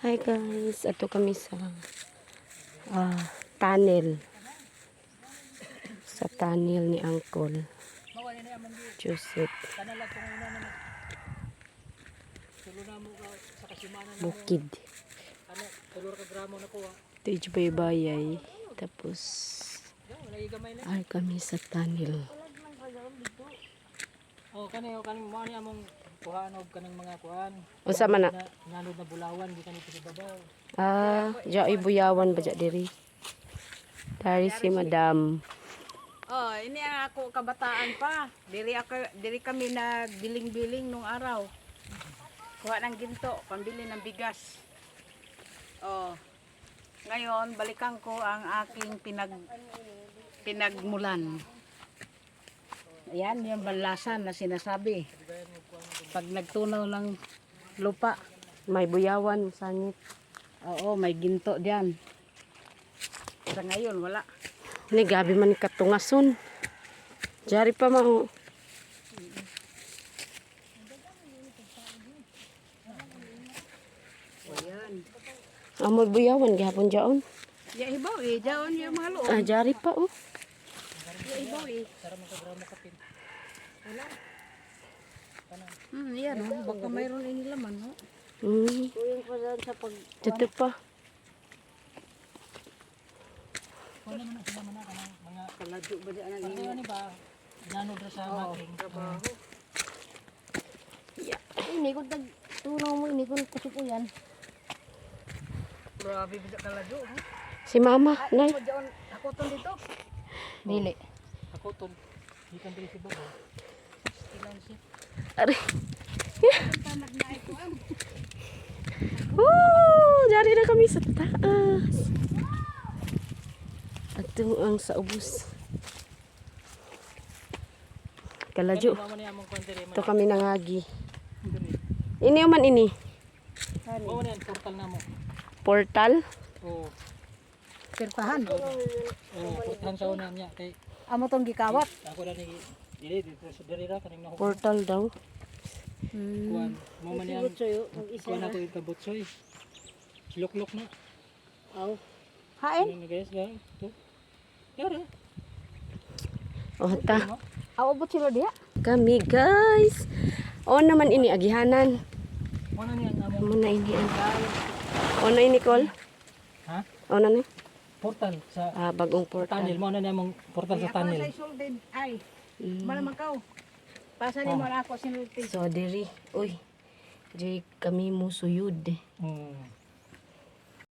Hi guys, ato kami sa tunnel. Sa tunnel ni Uncle Joseph. Bukid. Ito yung bayay. Tapos ay kami sa tunnel. Kanino mo ni among kuhaan og kanang mga kuhaan. Unsa man na? Nanod na bulawan di kanito sa babaw. Diya ay buyawan ba diya diri? Dari si Madam. Oh, ini ang ako kabataan pa. Diri kami nagbiling-biling nung araw. Kuha ng ginto, pambili ng bigas. Oh. Ngayon, balikan ko ang aking pinagmulan. Ayan, yung balasan na sinasabi. Pag nagtunaw ng lupa. May buyawan sangit. Oo, may ginto diyan. Sa ngayon, wala. Ni gabi man katungason. Jari pa mo. Ayan. Amoy buyawan gihapon jaon. Ya ibaw eh, diyan yung mga loob. Jari pa oh. Ya ibaw eh. Yan oh, baka mayroon ini laman oh. Kuyang pa dyan sa pag... Dito pa. Kuno man sila man mga Kaladyo ba dyan ang ano ni ba? Nanod ra sa making trabaho. Ini ko tunaw mo, ini ko kusok ko yan. Grabe ba dyan kaladyo oh. Si Mama, nay. Ako ton dito. Dili. Ako ton gikan diri sa babaw. Ilan siya? Ari. Jari na kami sa taas. Ito ang sa ubos. Kaladyo. Ito kami nangagi. Ini man ini. Oo man portal na mo. Portal? Oo. Pirtahan. Oo, portal sa una niya kay Amo tong gikawat. ako na ni dili dito sa diri ra kaning nahukon. Portal daw. Kuan mo man yan. Kuan ako yung kabutsoy. Lukluk na. Aw. Hain? Ano guys ga? To. Yara. Oh, ta. Aw ubot sila diha. Kami guys. O naman ini agihanan. Mo na niyan amo. Mo na ini. O na ini Nicole. Ha? O na ni. Portal sa Bagong portal. tunnel mo na namong portal sa tunnel. Ay soldin. Ay. Malamang kaw. Pasa ni mo na ako sinulti. So diri. Uy. Di kami musuyod. Hmm.